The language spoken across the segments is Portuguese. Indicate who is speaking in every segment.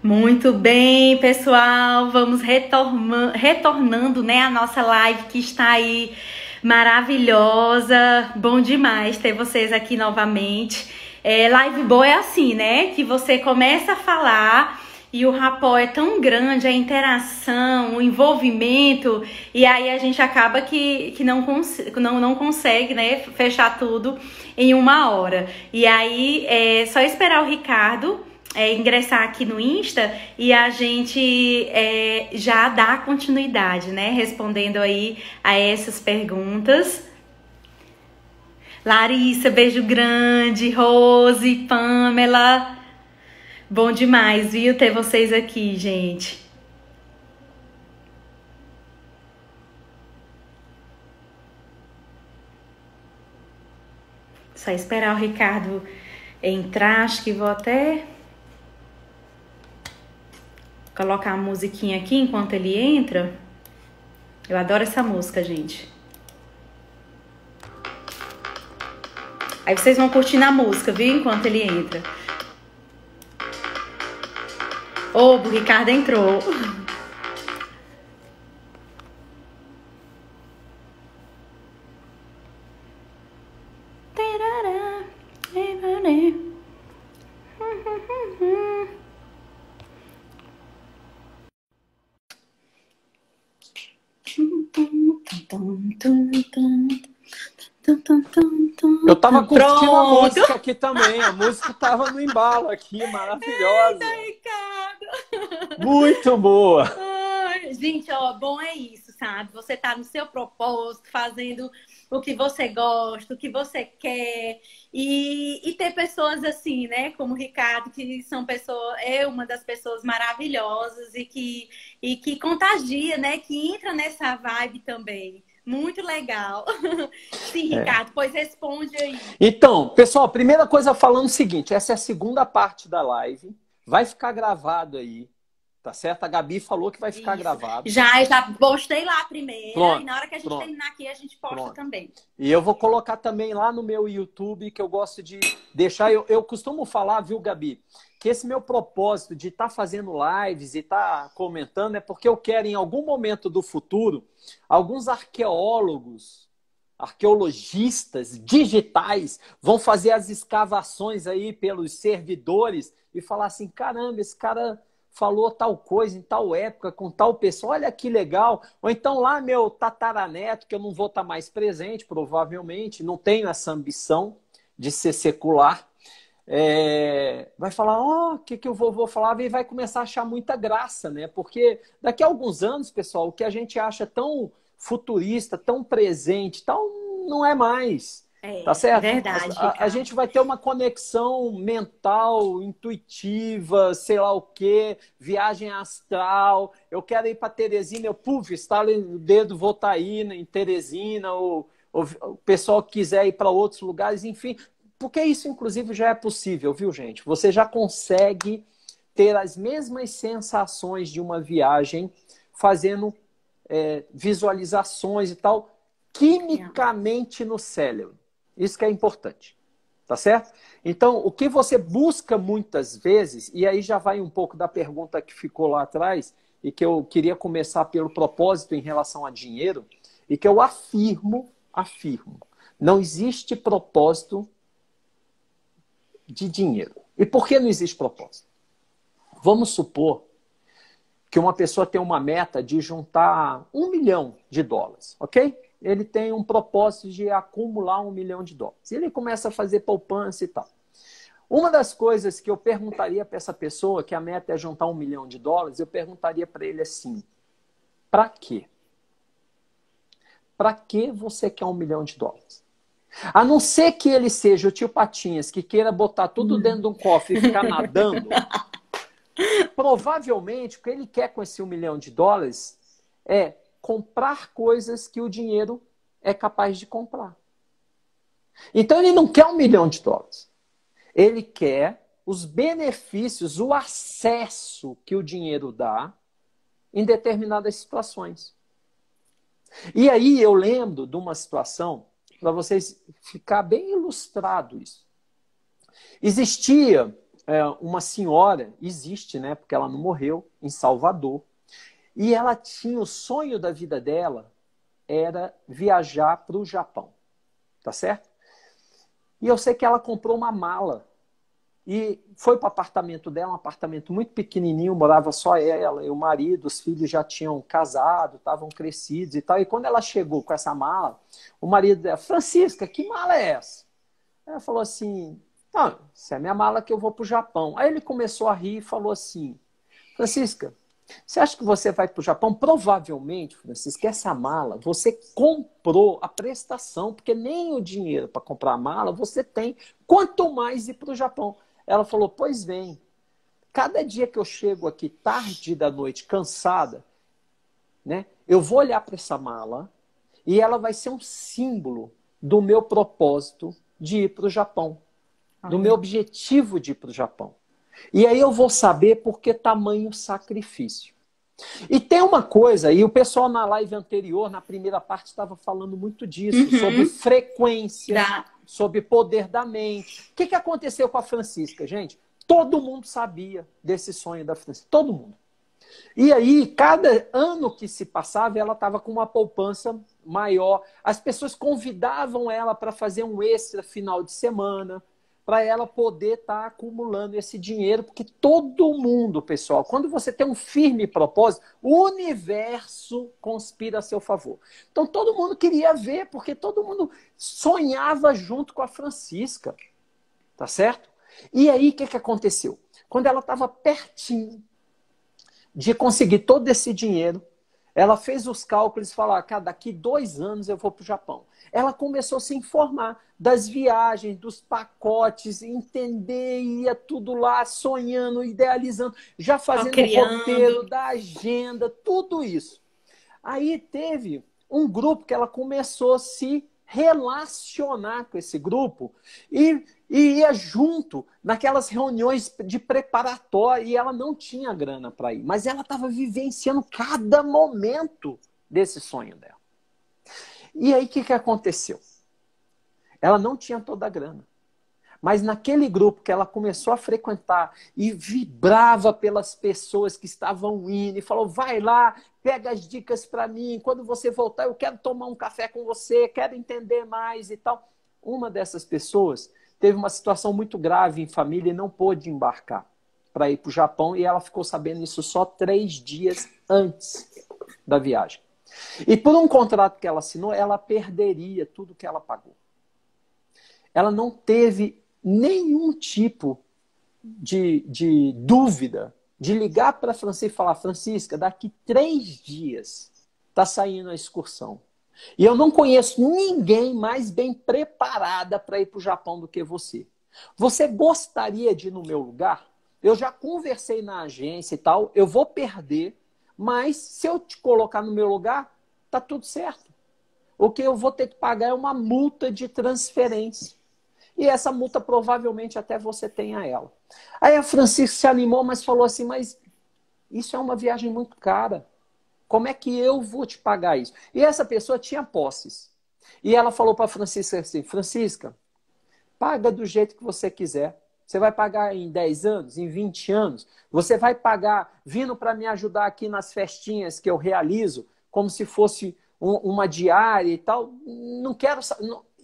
Speaker 1: Muito bem, pessoal. Vamos retornando, né, a nossa live que está aí maravilhosa. Bom demais ter vocês aqui novamente. Live boa é assim, né? Que você começa a falar e o rapport é tão grande, a interação, o envolvimento, e aí a gente acaba que não consegue, né, fechar tudo em 1 hora. E aí é só esperar o Ricardo ingressar aqui no Insta e a gente já dá continuidade, né? Respondendo aí a essas perguntas. Larissa, beijo grande. Rose, Pamela. Bom demais, viu? Ter vocês aqui, gente. Só esperar o Ricardo entrar. Acho que vou até colocar a musiquinha aqui enquanto ele entra. Eu adoro essa música, gente. Aí vocês vão curtindo a música, viu? Enquanto ele entra. O Ricardo entrou.
Speaker 2: Eu tava curtindo a música aqui também. A música tava no embalo aqui, maravilhosa.
Speaker 1: Eita, Ricardo!
Speaker 2: Muito boa!
Speaker 1: Ai, gente, ó, bom é isso, sabe? Você tá no seu propósito, fazendo o que você gosta, o que você quer. E ter pessoas assim, né? Como o Ricardo, que são pessoas, uma das pessoas maravilhosas e que contagia, né? Que entra nessa vibe também. Muito legal. Sim, Ricardo, pois responde aí.
Speaker 2: Então, pessoal, primeira coisa falando o seguinte, essa é a segunda parte da live, vai ficar gravado aí, tá certo? A Gabi falou que vai ficar gravado.
Speaker 1: Já postei lá primeiro, pronto, e na hora que a gente terminar aqui, a gente posta também.
Speaker 2: E eu vou colocar também lá no meu YouTube, que eu gosto de deixar, eu costumo falar, viu, Gabi, que esse meu propósito de estar fazendo lives e estar comentando é porque eu quero, em algum momento do futuro, alguns arqueologistas digitais vão fazer as escavações aí pelos servidores e falar assim, caramba, esse cara falou tal coisa em tal época, com tal pessoa, olha que legal. Ou então lá meu tataraneto, que eu não vou estar mais presente, provavelmente, não tenho essa ambição de ser secular, vai falar, o que o vovô falava, e vai começar a achar muita graça, né? Porque daqui a alguns anos, pessoal, o que a gente acha tão futurista, tão presente, tal, não é mais. Tá certo?
Speaker 1: Verdade,
Speaker 2: a gente vai ter uma conexão mental, intuitiva, sei lá o quê, viagem astral. Eu quero ir para Teresina, eu estalo o dedo, vou estar aí em Teresina, ou o pessoal que quiser ir para outros lugares, enfim. Porque isso, inclusive, já é possível, viu, gente? Você já consegue ter as mesmas sensações de uma viagem fazendo visualizações e tal, quimicamente no cérebro. Isso que é importante, tá certo? Então, o que você busca muitas vezes, e aí já vai um pouco da pergunta que ficou lá atrás, e que eu queria começar pelo propósito em relação a dinheiro, e que eu afirmo, não existe propósito de dinheiro. E por que não existe propósito? Vamos supor que uma pessoa tem uma meta de juntar $1 milhão, ok? Ele tem um propósito de acumular $1 milhão. E ele começa a fazer poupança e tal. Uma das coisas que eu perguntaria para essa pessoa, que a meta é juntar $1 milhão, eu perguntaria para ele assim, para quê? Para que você quer $1 milhão? A não ser que ele seja o tio Patinhas, que queira botar tudo dentro de um cofre e ficar nadando, provavelmente o que ele quer com esse $1 milhão é comprar coisas que o dinheiro é capaz de comprar. Então ele não quer $1 milhão. Ele quer os benefícios, o acesso que o dinheiro dá em determinadas situações. E aí eu lembro de uma situação, para vocês ficar bem ilustrado isso. Existia uma senhora, existe, né? Porque ela não morreu, em Salvador. E ela tinha o sonho da vida dela, era viajar para o Japão. Tá certo? E eu sei que ela comprou uma mala e foi para o apartamento dela, um apartamento muito pequenininho, morava só ela e o marido, os filhos já tinham casado, estavam crescidos e tal. E quando ela chegou com essa mala, o marido dela, Francisca, que mala é essa? Ela falou assim, não, essa é a minha mala que eu vou para o Japão. Aí ele começou a rir e falou assim, Francisca, você acha que você vai para o Japão? Provavelmente, Francisco, essa mala você comprou a prestação, porque nem o dinheiro para comprar a mala você tem, quanto mais ir para o Japão. Ela falou, pois bem, cada dia que eu chego aqui tarde da noite, cansada, né, eu vou olhar para essa mala e ela vai ser um símbolo do meu propósito de ir para o Japão, do meu objetivo de ir para o Japão. E aí eu vou saber por que tamanho sacrifício. E tem uma coisa, e o pessoal na live anterior, na primeira parte, estava falando muito disso, sobre frequência, sobre poder da mente. O que aconteceu com a Francisca, gente? Todo mundo sabia desse sonho da Francisca, todo mundo. E aí, cada ano que se passava, ela estava com uma poupança maior. As pessoas convidavam ela para fazer um extra final de semana, para ela poder estar acumulando esse dinheiro, porque todo mundo, pessoal, quando você tem um firme propósito, o universo conspira a seu favor. Então todo mundo queria ver, porque todo mundo sonhava junto com a Francisca, tá certo? E aí o que aconteceu? Quando ela estava pertinho de conseguir todo esse dinheiro, ela fez os cálculos e falou, daqui 2 anos eu vou para o Japão. Ela começou a se informar das viagens, dos pacotes, entender, ia tudo lá, sonhando, idealizando, já fazendo o roteiro da agenda, tudo isso. Aí teve um grupo que ela começou a se relacionar com esse grupo e ia junto naquelas reuniões de preparatório e ela não tinha grana para ir, mas ela estava vivenciando cada momento desse sonho dela. E aí o que aconteceu? Ela não tinha toda a grana, mas naquele grupo que ela começou a frequentar e vibrava pelas pessoas que estavam indo e falou, vai lá, pega as dicas para mim, quando você voltar eu quero tomar um café com você, quero entender mais e tal. Uma dessas pessoas teve uma situação muito grave em família e não pôde embarcar para ir para o Japão e ela ficou sabendo isso só 3 dias antes da viagem. E por um contrato que ela assinou, ela perderia tudo que ela pagou. Ela não teve nenhum tipo de dúvida de ligar para a Francisca e falar, Francisca, daqui 3 dias está saindo a excursão. E eu não conheço ninguém mais bem preparada para ir para o Japão do que você. Você gostaria de ir no meu lugar? Eu já conversei na agência e tal, eu vou perder, mas se eu te colocar no meu lugar, tá tudo certo. O que eu vou ter que pagar é uma multa de transferência. E essa multa provavelmente até você tenha ela. Aí a Francisca se animou, mas falou assim, mas isso é uma viagem muito cara. Como é que eu vou te pagar isso? E essa pessoa tinha posses. E ela falou para a Francisca assim, Francisca, paga do jeito que você quiser. Você vai pagar em 10 anos, em 20 anos. Você vai pagar vindo para me ajudar aqui nas festinhas que eu realizo, como se fosse uma diária e tal. Não quero...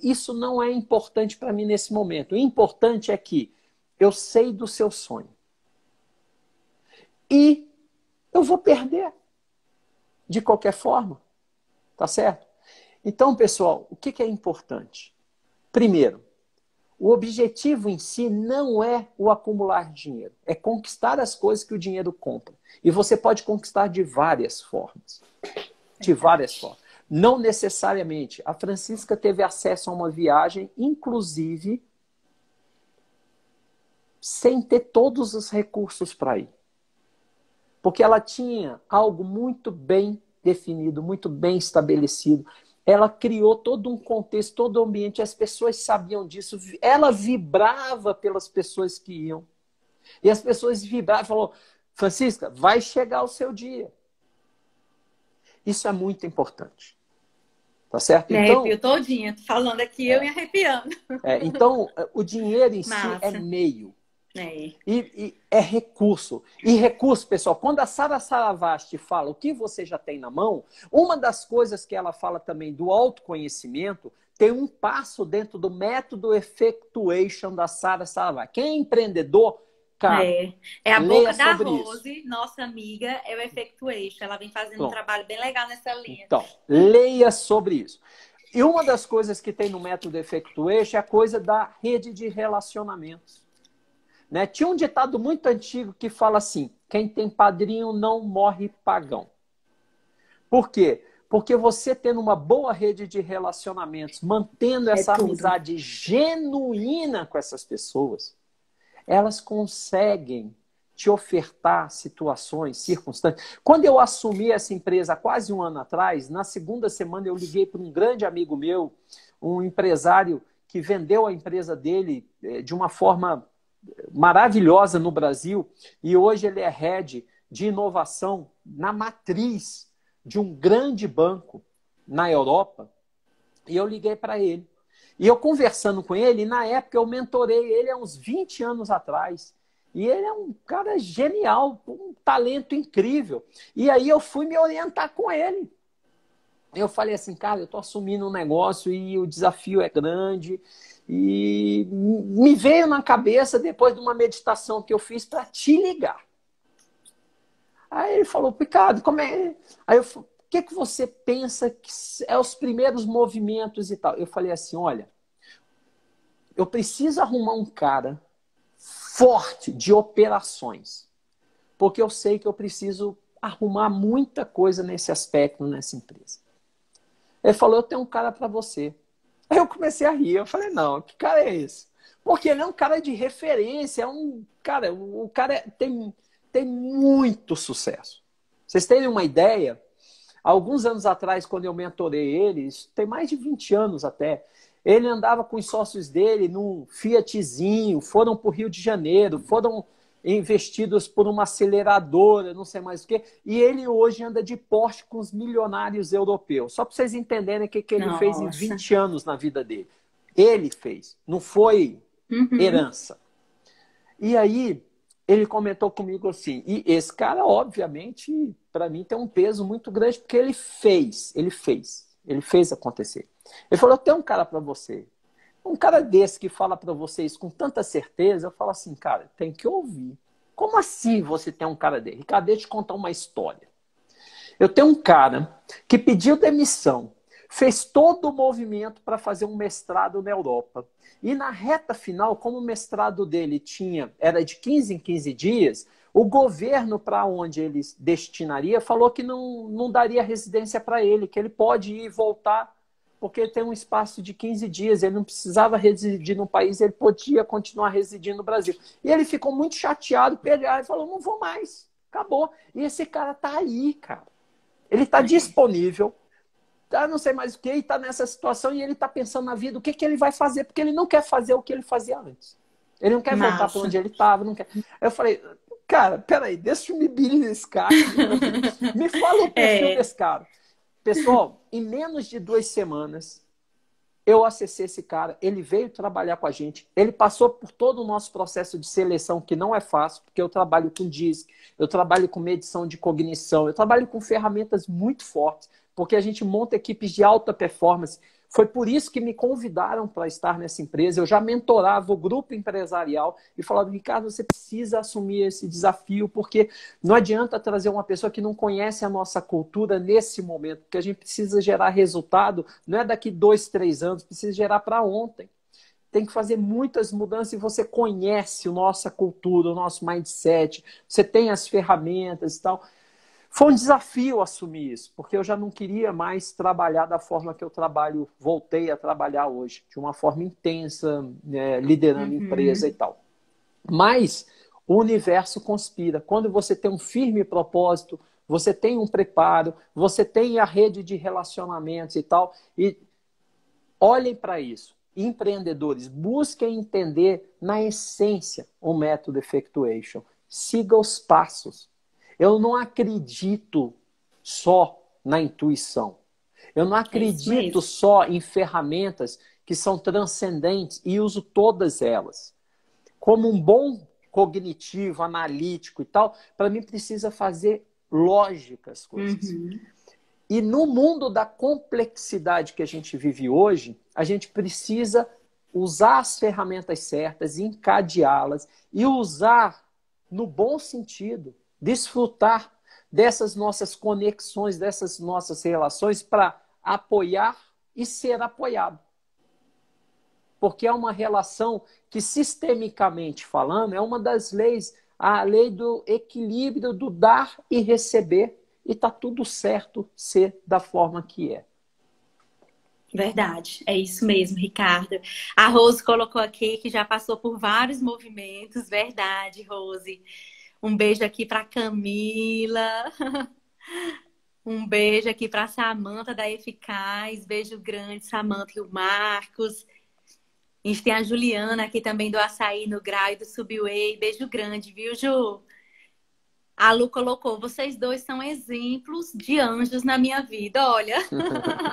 Speaker 2: Isso não é importante para mim nesse momento. O importante é que eu sei do seu sonho. E eu vou perder. De qualquer forma. Tá certo? Então, pessoal, o que é importante? Primeiro, o objetivo em si não é o acumular dinheiro. É conquistar as coisas que o dinheiro compra. E você pode conquistar de várias formas. De várias formas. Não necessariamente. A Francisca teve acesso a uma viagem, inclusive, sem ter todos os recursos para ir. Porque ela tinha algo muito bem definido, muito bem estabelecido. Ela criou todo um contexto, todo um ambiente, as pessoas sabiam disso. Ela vibrava pelas pessoas que iam. E as pessoas vibravam e falaram, Francisca, vai chegar o seu dia. Isso é muito importante. Tá certo?
Speaker 1: Me arrepio todinha. Tô falando aqui, eu me arrepiando.
Speaker 2: Então, o dinheiro em si
Speaker 1: Massa.
Speaker 2: é meio.
Speaker 1: É,
Speaker 2: E é recurso. E recurso, pessoal, quando a Sara Saravasti fala o que você já tem na mão, uma das coisas que ela fala também do autoconhecimento tem um passo dentro do método Effectuation da Sara Saravasti. Quem é empreendedor, cara,
Speaker 1: é a
Speaker 2: leia
Speaker 1: boca da
Speaker 2: sobre isso.
Speaker 1: Rose, nossa amiga, é o Effectuation. Ela vem fazendo um
Speaker 2: Pronto.
Speaker 1: trabalho bem legal nessa linha.
Speaker 2: Então, leia sobre isso. E uma das coisas que tem no método Effectuation é a coisa da rede de relacionamentos. Né? Tinha um ditado muito antigo que fala assim: quem tem padrinho não morre pagão. Por quê? Porque você tendo uma boa rede de relacionamentos, mantendo
Speaker 1: É
Speaker 2: essa
Speaker 1: tudo.
Speaker 2: amizade genuína com essas pessoas, elas conseguem te ofertar situações, circunstâncias. Quando eu assumi essa empresa há quase um ano atrás, na segunda semana eu liguei para um grande amigo meu, um empresário que vendeu a empresa dele de uma forma maravilhosa no Brasil, e hoje ele é head de inovação na matriz de um grande banco na Europa, e eu liguei para ele. E eu conversando com ele, na época eu mentorei ele há uns 20 anos atrás. E ele é um cara genial, um talento incrível. E aí eu fui me orientar com ele. Eu falei assim, cara, eu estou assumindo um negócio e o desafio é grande. E me veio na cabeça, depois de uma meditação que eu fiz, para te ligar. Aí ele falou, Ricardo, como é? Aí eu falei, o que você pensa que é os primeiros movimentos e tal? Eu falei assim, olha, eu preciso arrumar um cara forte de operações, porque eu sei que eu preciso arrumar muita coisa nesse aspecto, nessa empresa. Ele falou, eu tenho um cara para você. Aí eu comecei a rir, eu falei, não, que cara é esse? Porque ele é um cara de referência, é um cara, o cara tem muito sucesso. Vocês terem uma ideia, alguns anos atrás, quando eu mentorei ele, isso tem mais de 20 anos até, ele andava com os sócios dele num Fiatzinho, foram para o Rio de Janeiro, foram investidos por uma aceleradora, não sei mais o quê, e ele hoje anda de Porsche com os milionários europeus. Só para vocês entenderem o que ele fez em
Speaker 1: Nossa.
Speaker 2: 20 anos na vida dele. Ele fez, não foi herança. E aí, ele comentou comigo assim, e esse cara, obviamente, para mim tem um peso muito grande, porque ele fez acontecer. Ele falou, eu tenho um cara para você. Um cara desse que fala para vocês com tanta certeza, eu falo assim, cara, tem que ouvir. Como assim você tem um cara dele? Ricardo, deixa eu te contar uma história. Eu tenho um cara que pediu demissão, fez todo o movimento para fazer um mestrado na Europa. E na reta final, como o mestrado dele era de 15 em 15 dias, o governo para onde ele destinaria falou que não daria residência para ele, que ele pode ir e voltar, porque ele tem um espaço de 15 dias, ele não precisava residir no país, ele podia continuar residindo no Brasil. E ele ficou muito chateado, pegar e falou, não vou mais, acabou. E esse cara tá aí, cara. Ele está disponível, tá não sei mais o que, e está nessa situação, e ele está pensando na vida, o que ele vai fazer, porque ele não quer fazer o que ele fazia antes. Ele não quer voltar para onde ele estava, não quer. Eu falei, cara, peraí, deixa eu me bilhar nesse cara. Me fala o perfil desse cara. Pessoal, em menos de 2 semanas, eu acessei esse cara, ele veio trabalhar com a gente, ele passou por todo o nosso processo de seleção, que não é fácil, porque eu trabalho com DISC, eu trabalho com medição de cognição, eu trabalho com ferramentas muito fortes, porque a gente monta equipes de alta performance. Foi por isso que me convidaram para estar nessa empresa. Eu já mentorava o grupo empresarial e falava, Ricardo, você precisa assumir esse desafio, porque não adianta trazer uma pessoa que não conhece a nossa cultura nesse momento, porque a gente precisa gerar resultado, não é daqui 2, 3 anos, precisa gerar para ontem. Tem que fazer muitas mudanças e você conhece a nossa cultura, o nosso mindset, você tem as ferramentas e tal. Foi um desafio assumir isso, porque eu já não queria mais trabalhar da forma que eu trabalho, voltei a trabalhar hoje, de uma forma intensa, liderando empresa e tal. Mas o universo conspira. Quando você tem um firme propósito, você tem um preparo, você tem a rede de relacionamentos e tal, e olhem para isso. Empreendedores, busquem entender na essência o método Effectuation. Siga os passos. Eu não acredito só na intuição. Eu não acredito só em ferramentas que são transcendentes e uso todas elas. Como um bom cognitivo, analítico e tal, para mim precisa fazer lógica as coisas.
Speaker 1: Uhum.
Speaker 2: E no mundo da complexidade que a gente vive hoje, a gente precisa usar as ferramentas certas, encadeá-las e usar no bom sentido, desfrutar dessas nossas conexões, dessas nossas relações para apoiar e ser apoiado. Porque é uma relação que, sistemicamente falando, é uma das leis, a lei do equilíbrio do dar e receber, e está tudo certo ser da forma que é.
Speaker 1: Verdade, é isso mesmo, Ricardo. A Rose colocou aqui que já passou por vários movimentos. Verdade, Rose. Um beijo aqui para Camila. Um beijo aqui para Samanta da Eficaz. Beijo grande, Samanta e o Marcos. A gente tem a Juliana aqui também do Açaí no Grau e do Subway. Beijo grande, viu, Ju? A Lu colocou, vocês dois são exemplos de anjos na minha vida. Olha,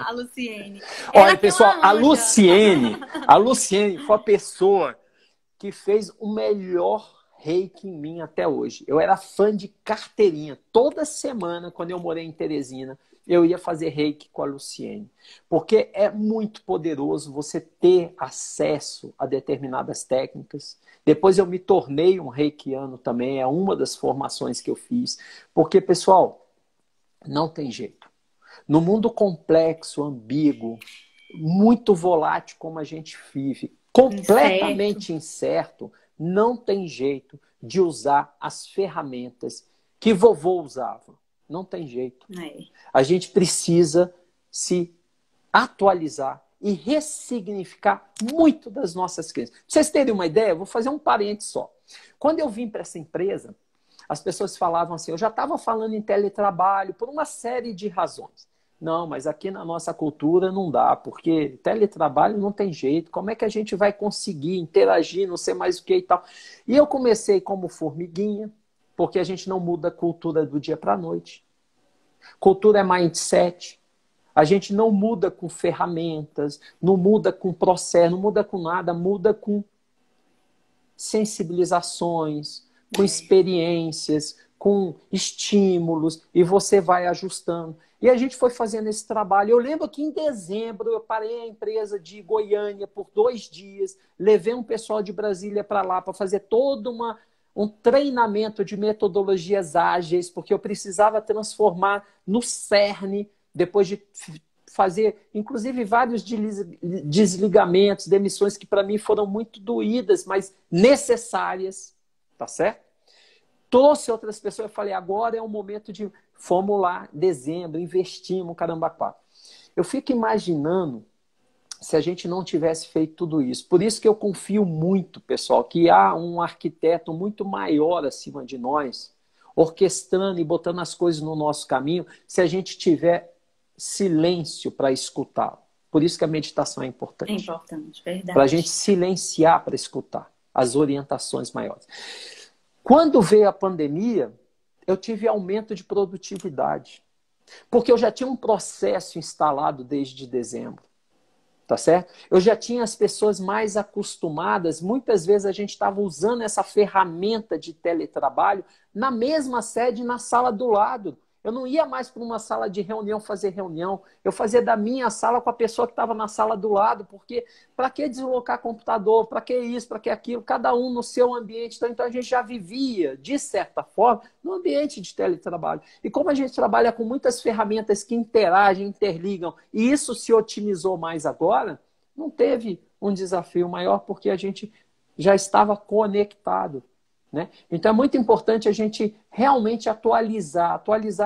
Speaker 1: a Luciene.
Speaker 2: Olha, pessoal, a Luciene foi a pessoa que fez o melhor reiki em mim até hoje. Eu era fã de carteirinha. Toda semana, quando eu morei em Teresina, eu ia fazer reiki com a Luciene. Porque é muito poderoso você ter acesso a determinadas técnicas. Depois eu me tornei um reikiano também, é uma das formações que eu fiz. Porque, pessoal, não tem jeito. No mundo complexo, ambíguo, muito volátil como a gente vive, completamente incerto, não tem jeito de usar as ferramentas que vovô usava. Não tem jeito. A gente precisa se atualizar e ressignificar muito das nossas crenças. Pra vocês terem uma ideia, eu vou fazer um parênteses só. Quando eu vim para essa empresa, as pessoas falavam assim, eu já estava falando em teletrabalho por uma série de razões. Não, mas aqui na nossa cultura não dá, porque teletrabalho não tem jeito. Como é que a gente vai conseguir interagir, não sei mais o que e tal? E eu comecei como formiguinha, porque a gente não muda a cultura do dia para a noite. Cultura é mindset. A gente não muda com ferramentas, não muda com processo, não muda com nada, muda com sensibilizações, com experiências, com estímulos, e você vai ajustando. E a gente foi fazendo esse trabalho. Eu lembro que em dezembro eu parei a empresa de Goiânia por 2 dias, levei um pessoal de Brasília para lá para fazer todo um treinamento de metodologias ágeis, porque eu precisava transformar no cerne, depois de fazer, inclusive, vários desligamentos, demissões que para mim foram muito doídas, mas necessárias, tá certo? Trouxe outras pessoas, eu falei, agora é o momento de, fomos lá, dezembro, investimos, caramba, quatro. Eu fico imaginando se a gente não tivesse feito tudo isso. Por isso que eu confio muito, pessoal, que há um arquiteto muito maior acima de nós, orquestrando e botando as coisas no nosso caminho, se a gente tiver silêncio para escutá-lo. Por isso que a meditação é importante.
Speaker 1: É importante, verdade.
Speaker 2: Para a gente silenciar para escutar as orientações maiores. Quando veio a pandemia, eu tive aumento de produtividade. Porque eu já tinha um processo instalado desde dezembro. Tá certo? Eu já tinha as pessoas mais acostumadas. Muitas vezes a gente estava usando essa ferramenta de teletrabalho na mesma sede, na sala do lado. Eu não ia mais para uma sala de reunião fazer reunião. Eu fazia da minha sala com a pessoa que estava na sala do lado, porque para que deslocar computador? Para que isso? Para que aquilo? Cada um no seu ambiente. Então a gente já vivia, de certa forma, no ambiente de teletrabalho. E como a gente trabalha com muitas ferramentas que interagem, interligam, e isso se otimizou mais agora, não teve um desafio maior, porque a gente já estava conectado. Né? Então é muito importante a gente realmente atualizar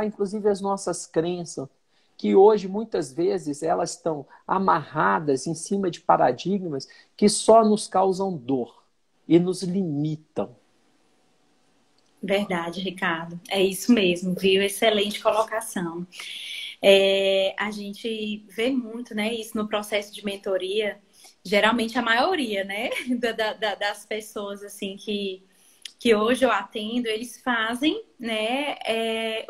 Speaker 2: inclusive as nossas crenças, que hoje muitas vezes elas estão amarradas em cima de paradigmas que só nos causam dor e nos limitam.
Speaker 1: Verdade, Ricardo. É isso mesmo, viu? Excelente colocação. A gente vê muito, né, isso no processo de mentoria. Geralmente a maioria, né, das pessoas assim que hoje eu atendo, eles fazem, né,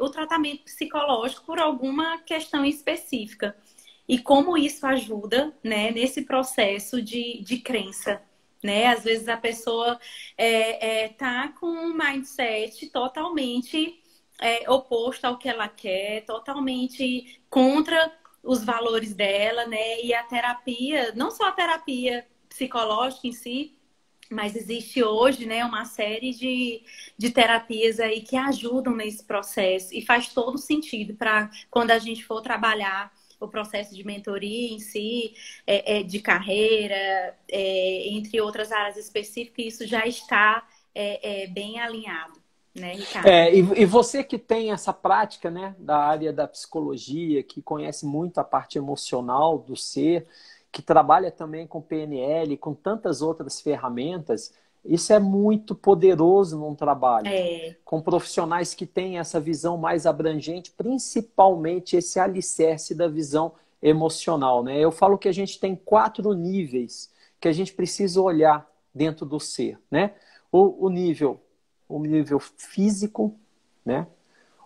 Speaker 1: o tratamento psicológico por alguma questão específica. E como isso ajuda, né, nesse processo de crença, né? Às vezes a pessoa tá com um mindset totalmente oposto ao que ela quer, totalmente contra os valores dela, né? E a terapia, não só a terapia psicológica em si, mas existe hoje, né, uma série de terapias aí que ajudam nesse processo e faz todo sentido para quando a gente for trabalhar o processo de mentoria em si, de carreira, entre outras áreas específicas, isso já está bem alinhado, né, Ricardo?
Speaker 2: E você que tem essa prática, né, da área da psicologia, que conhece muito a parte emocional do ser, que trabalha também com PNL, com tantas outras ferramentas, isso é muito poderoso num trabalho. Com profissionais que têm essa visão mais abrangente, principalmente esse alicerce da visão emocional, né? Eu falo que a gente tem 4 níveis que a gente precisa olhar dentro do ser, né? O nível físico, né?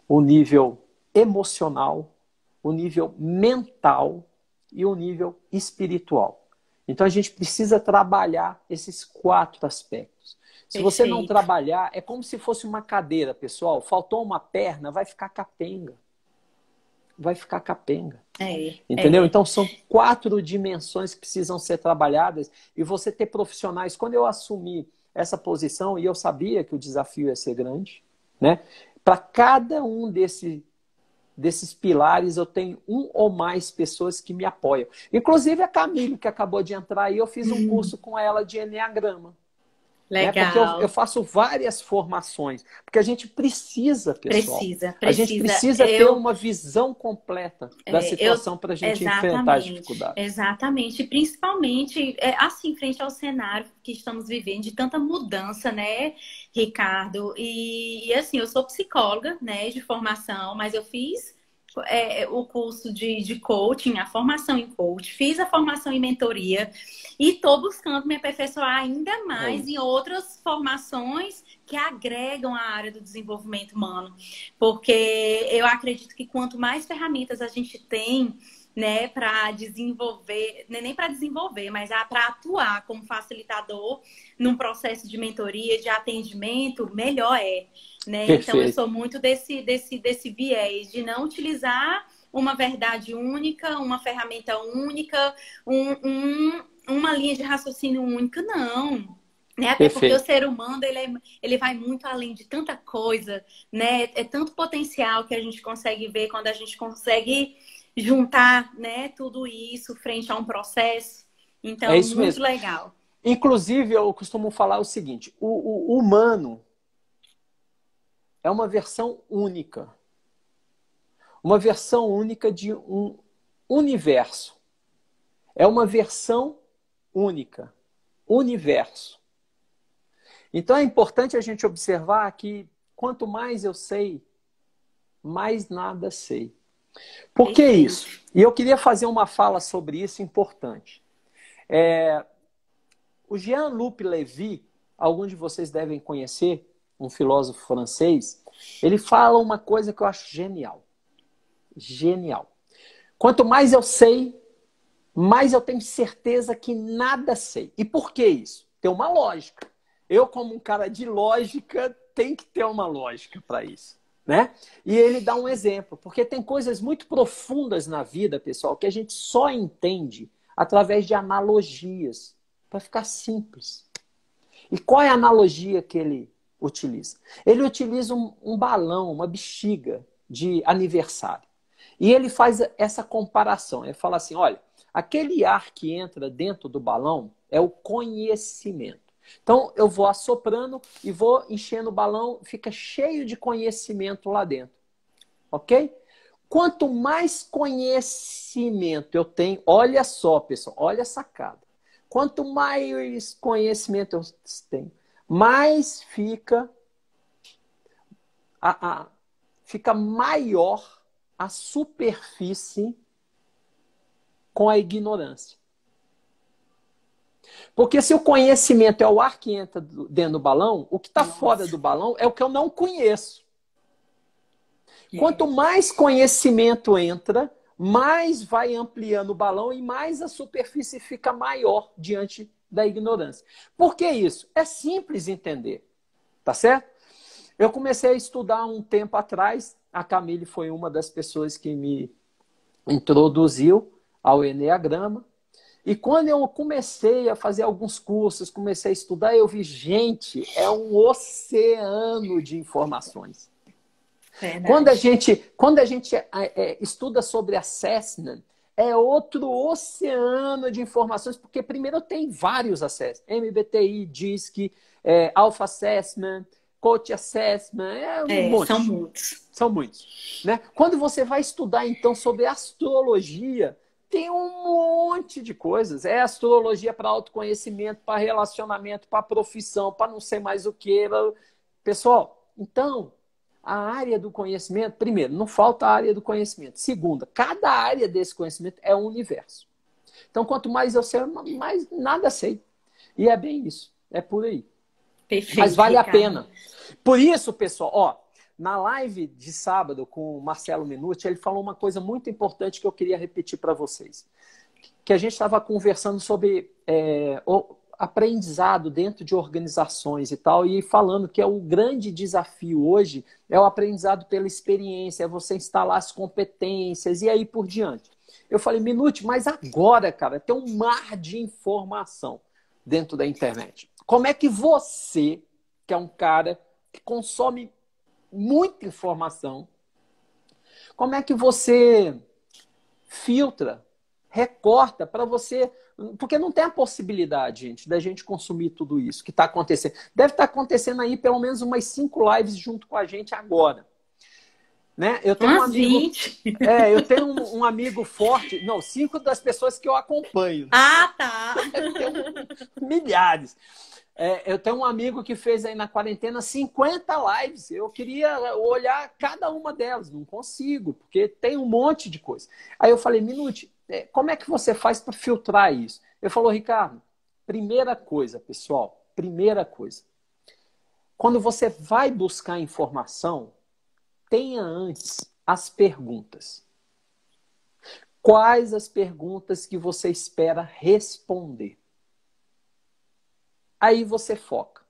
Speaker 2: O nível emocional, o nível mental e o nível espiritual. Então a gente precisa trabalhar esses 4 aspectos. Se você não trabalhar, é como se fosse uma cadeira, pessoal. Faltou uma perna, vai ficar capenga. Vai ficar capenga. Entendeu? Então são 4 dimensões que precisam ser trabalhadas e você ter profissionais. Quando eu assumi essa posição, e eu sabia que o desafio ia ser grande, né? Para cada um desses pilares, eu tenho 1 ou mais pessoas que me apoiam. Inclusive a Camille, que acabou de entrar aí, eu fiz um curso com ela de Enneagrama.
Speaker 1: Legal.
Speaker 2: Né? Porque eu faço várias formações. Porque a gente precisa, pessoal.
Speaker 1: Precisa.
Speaker 2: A gente precisa ter uma visão completa da situação para a gente enfrentar as dificuldades.
Speaker 1: Exatamente. Principalmente, assim, frente ao cenário que estamos vivendo, de tanta mudança, né, Ricardo? E assim, eu sou psicóloga, né, de formação, mas eu fiz o curso de coaching, a formação em coach, fiz a formação em mentoria e estou buscando me aperfeiçoar ainda mais em outras formações que agregam a área do desenvolvimento humano. Porque eu acredito que quanto mais ferramentas a gente tem, né, para desenvolver, nem para desenvolver, mas para atuar como facilitador num processo de mentoria, de atendimento, melhor é. Né? Então, eu sou muito desse viés de não utilizar uma verdade única, uma ferramenta única, uma linha de raciocínio única, não. Né? Até porque o ser humano, ele vai muito além de tanta coisa, né? É tanto potencial que a gente consegue ver quando a gente consegue juntar, né, tudo isso frente a um processo. Então,
Speaker 2: isso
Speaker 1: muito
Speaker 2: mesmo.
Speaker 1: Legal.
Speaker 2: Inclusive, eu costumo falar o seguinte, o humano é uma versão única. Uma versão única de um universo. É uma versão única. Universo. Então é importante a gente observar que quanto mais eu sei, mais nada sei. Por que isso? E eu queria fazer uma fala sobre isso importante. O Jean-Luc Lévy, alguns de vocês devem conhecer, um filósofo francês, ele fala uma coisa que eu acho genial. Genial. Quanto mais eu sei, mais eu tenho certeza que nada sei. E por que isso? Tem uma lógica. Eu, como um cara de lógica, tenho que ter uma lógica para isso. Né? E ele dá um exemplo, porque tem coisas muito profundas na vida, pessoal, que a gente só entende através de analogias, para ficar simples. E qual é a analogia que ele utiliza? Ele utiliza um balão, uma bexiga de aniversário. E ele faz essa comparação. Ele fala assim, olha, aquele ar que entra dentro do balão é o conhecimento. Então, eu vou assoprando e vou enchendo o balão, fica cheio de conhecimento lá dentro. Ok? Quanto mais conhecimento eu tenho, olha só, pessoal, olha a sacada. Quanto mais conhecimento eu tenho, mais fica maior a superfície com a ignorância. Porque se o conhecimento é o ar que entra dentro do balão, o que está fora do balão é o que eu não conheço. Quanto mais conhecimento entra, mais vai ampliando o balão e mais a superfície fica maior diante da ignorância. Por que isso? É simples entender, tá certo? Eu comecei a estudar um tempo atrás, a Camille foi uma das pessoas que me introduziu ao Eneagrama, e quando eu comecei a fazer alguns cursos, comecei a estudar, eu vi, gente, é um oceano de informações. Quando a gente estuda sobre assessment, é outro oceano de informações, porque primeiro tem vários assessments. MBTI, DISC, Alpha Assessment, Coach Assessment, um monte.
Speaker 1: São muitos.
Speaker 2: São muitos. Né? Quando você vai estudar, então, sobre astrologia, tem um monte de coisas. É astrologia para autoconhecimento, para relacionamento, para profissão, para não sei mais o que. Pessoal, então, a área do conhecimento, primeiro, não falta a área do conhecimento. Segunda, cada área desse conhecimento é um universo. Então, quanto mais eu sei, mais nada sei. E é bem isso. É por aí.
Speaker 1: Perfeito,
Speaker 2: mas vale
Speaker 1: Ricardo.
Speaker 2: a pena. Por isso, pessoal, ó, na live de sábado com o Marcelo Minuti, ele falou uma coisa muito importante que eu queria repetir para vocês. Que a gente estava conversando sobre o aprendizado dentro de organizações e tal, e falando que o grande desafio hoje é o aprendizado pela experiência, é você instalar as competências e aí por diante. Eu falei, Minuti, mas agora, cara, tem um mar de informação dentro da internet. Como é que você, que é um cara que consome muita informação, como é que você filtra, recorta para você... Porque não tem a possibilidade, gente, da gente consumir tudo isso que está acontecendo. Deve estar acontecendo aí pelo menos umas 5 lives junto com a gente agora. Né? Eu tenho um amigo, eu tenho um amigo forte, não, 5 das pessoas que eu acompanho.
Speaker 1: Ah, tá.
Speaker 2: Eu tenho milhares. Eu tenho um amigo que fez aí na quarentena 50 lives. Eu queria olhar cada uma delas, não consigo, porque tem um monte de coisa. Aí eu falei, Minuti, como é que você faz para filtrar isso? Ele falou, Ricardo, primeira coisa, pessoal, primeira coisa. Quando você vai buscar informação, tenha antes as perguntas. Quais as perguntas que você espera responder? Aí você foca.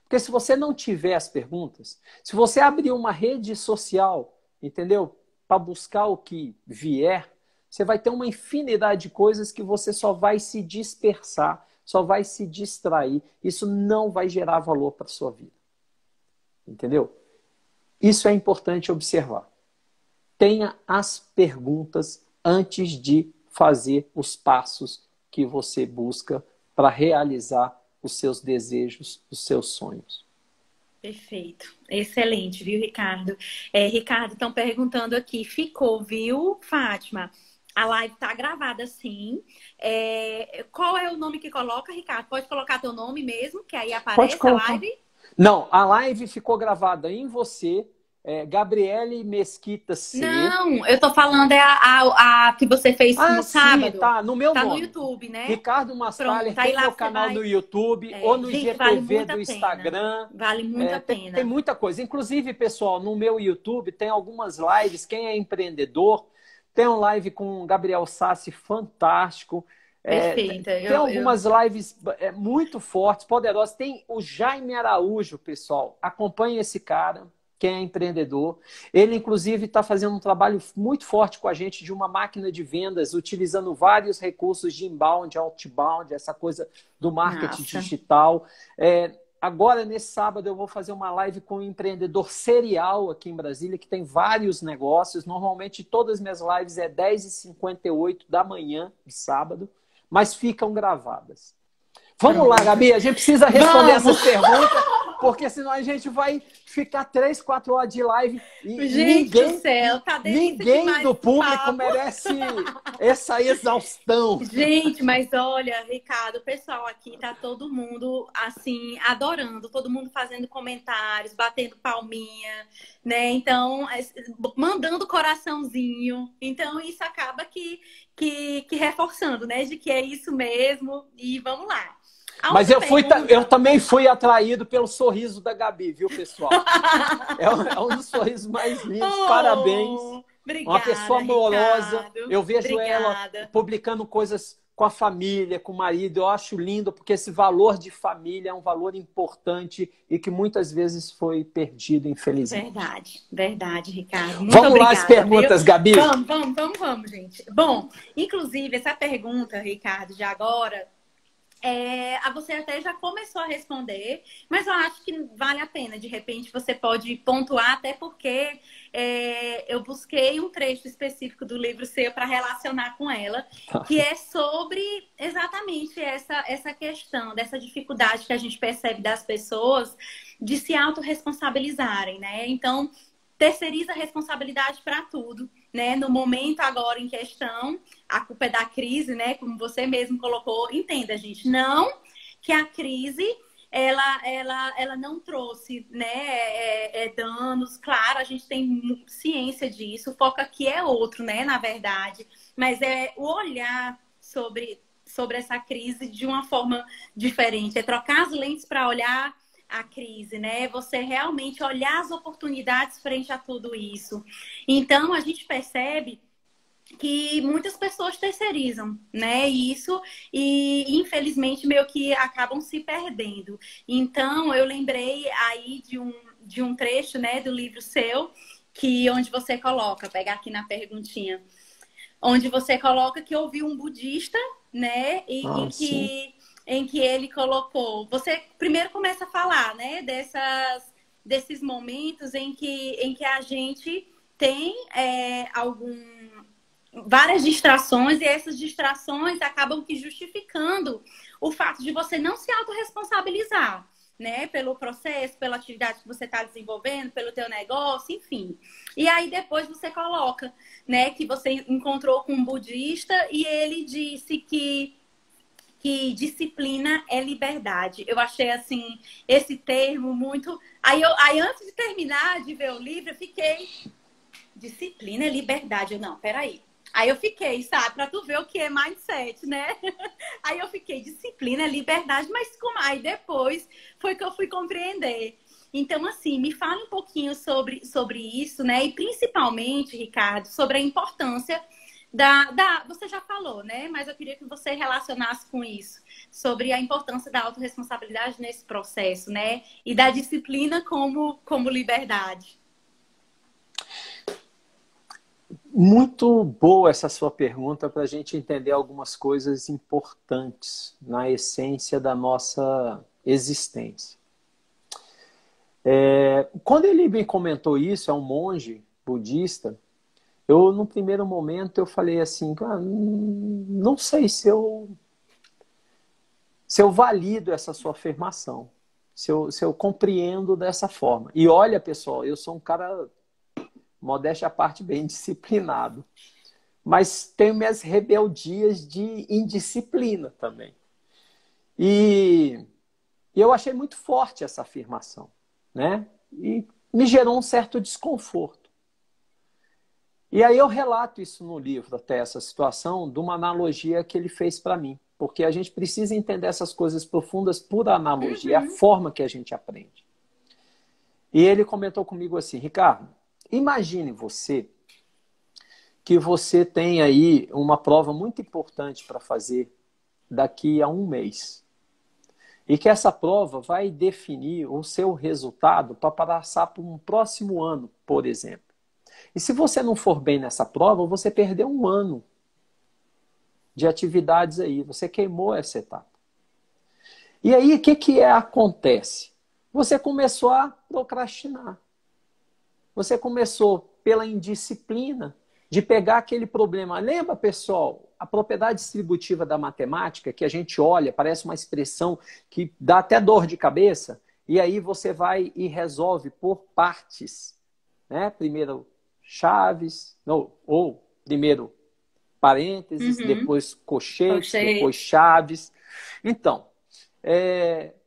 Speaker 2: Porque se você não tiver as perguntas, se você abrir uma rede social, entendeu? Para buscar o que vier, você vai ter uma infinidade de coisas que você só vai se dispersar, só vai se distrair. Isso não vai gerar valor para a sua vida. Entendeu? Isso é importante observar. Tenha as perguntas antes de fazer os passos que você busca para realizar os seus desejos, os seus sonhos.
Speaker 1: Perfeito. Excelente, viu, Ricardo? Ricardo, estão perguntando aqui, ficou, viu, Fátima? A live tá gravada, sim. Qual é o nome que coloca, Ricardo? Pode colocar teu nome mesmo, que aí aparece a live?
Speaker 2: Não, a live ficou gravada em você, Gabriele Mesquita C.
Speaker 1: Não, eu tô falando a que você fez no sábado.
Speaker 2: Sim, tá no meu nome.
Speaker 1: Tá no YouTube, né?
Speaker 2: Ricardo Mastalha,
Speaker 1: Pronto,
Speaker 2: tem meu canal no YouTube ou no
Speaker 1: gente,
Speaker 2: IGTV
Speaker 1: vale
Speaker 2: do Instagram.
Speaker 1: Vale muito a pena.
Speaker 2: Tem muita coisa. Inclusive, pessoal, no meu YouTube tem algumas lives. Quem é empreendedor, tem um live com o Gabriel Sassi fantástico.
Speaker 1: Perfeita.
Speaker 2: Tem algumas lives muito fortes, poderosas. Tem o Jaime Araújo, pessoal. Acompanhe esse cara, quem é empreendedor. Ele, inclusive, está fazendo um trabalho muito forte com a gente de uma máquina de vendas, utilizando vários recursos de inbound, outbound, essa coisa do marketing digital. Agora, nesse sábado, eu vou fazer uma live com um empreendedor serial aqui em Brasília, que tem vários negócios. Normalmente, todas as minhas lives é 10h58 da manhã, de sábado, mas ficam gravadas. Vamos lá, Gabi, a gente precisa responder essas perguntas, porque senão a gente vai ficar 3, 4 horas de live e
Speaker 1: gente do céu, tá
Speaker 2: ninguém do público merece essa exaustão.
Speaker 1: Gente, mas olha, Ricardo, o pessoal aqui tá todo mundo assim adorando, todo mundo fazendo comentários, batendo palminha, né? Então, mandando coraçãozinho. Então, isso acaba que reforçando, né? De que é isso mesmo e vamos lá.
Speaker 2: Mas eu também fui atraído pelo sorriso da Gabi, viu, pessoal? É um dos sorrisos mais lindos. Parabéns.
Speaker 1: Obrigada,
Speaker 2: uma pessoa amorosa.
Speaker 1: Ricardo.
Speaker 2: Eu vejo ela publicando coisas com a família, com o marido. Eu acho lindo, porque esse valor de família é um valor importante e que muitas vezes foi perdido, infelizmente.
Speaker 1: Verdade, verdade, Ricardo. Muito
Speaker 2: Vamos lá, as
Speaker 1: obrigada,
Speaker 2: perguntas,
Speaker 1: viu?
Speaker 2: Gabi.
Speaker 1: Vamos, gente. Bom, inclusive, essa pergunta, Ricardo, de agora, você até já começou a responder, mas eu acho que vale a pena. De repente, você pode pontuar, até porque eu busquei um trecho específico do livro seu para relacionar com ela, que é sobre exatamente essa questão, dessa dificuldade que a gente percebe das pessoas de se autorresponsabilizarem, né? Então, terceiriza a responsabilidade para tudo, né? No momento agora em questão, a culpa é da crise, né? Como você mesmo colocou, entenda, gente, não que a crise ela não trouxe, né, danos. Claro, a gente tem ciência disso, o foco aqui é outro, né, na verdade, mas é o olhar sobre essa crise de uma forma diferente, é trocar as lentes para olhar a crise, né? Você realmente olhar as oportunidades frente a tudo isso. Então, a gente percebe que muitas pessoas terceirizam, né? Isso, e infelizmente meio que acabam se perdendo. Então, eu lembrei aí de um trecho, né, do livro seu, onde você coloca, pegar aqui na perguntinha, onde você coloca que ouviu um budista, né? Em que ele colocou. Você primeiro começa a falar, né, desses momentos em que a gente tem várias distrações, e essas distrações acabam que justificando o fato de você não se autorresponsabilizar, né, pelo processo, pela atividade que você está desenvolvendo, pelo teu negócio, enfim. E aí depois você coloca, né, que você encontrou com um budista e ele disse que disciplina é liberdade. Eu achei, assim, esse termo muito... Aí antes de terminar de ver o livro, eu fiquei... Disciplina é liberdade. Não, peraí. Aí eu fiquei, sabe? Pra tu ver o que é mindset, né? Aí eu fiquei, disciplina é liberdade, mas como? Aí depois foi que eu fui compreender. Então, assim, me fala um pouquinho sobre isso, né? E principalmente, Ricardo, sobre a importância você já falou, né? Mas eu queria que você relacionasse com isso, sobre a importância da autorresponsabilidade nesse processo, né? E da disciplina como liberdade.
Speaker 2: Muito boa essa sua pergunta para a gente entender algumas coisas importantes na essência da nossa existência. Quando ele me comentou isso, é um monge budista, no primeiro momento, eu falei assim, não sei se eu valido essa sua afirmação, se eu compreendo dessa forma. E olha, pessoal, eu sou um cara, modéstia à parte, bem disciplinado, mas tenho minhas rebeldias de indisciplina também. E eu achei muito forte essa afirmação, né? E me gerou um certo desconforto. E aí eu relato isso no livro, até essa situação, de uma analogia que ele fez para mim. Porque a gente precisa entender essas coisas profundas por analogia, é a forma que a gente aprende. E ele comentou comigo assim, Ricardo, imagine que você tem aí uma prova muito importante para fazer daqui a um mês. E que essa prova vai definir o seu resultado para passar por um próximo ano, por exemplo. E se você não for bem nessa prova, você perdeu um ano de atividades aí. Você queimou essa etapa. E aí, o que acontece? Você começou a procrastinar. Você começou pela indisciplina de pegar aquele problema. Lembra, pessoal, a propriedade distributiva da matemática, que a gente olha, parece uma expressão que dá até dor de cabeça, e aí você vai e resolve por partes, né? Primeiro chaves, ou primeiro parênteses, depois colchetes, depois chaves. Então,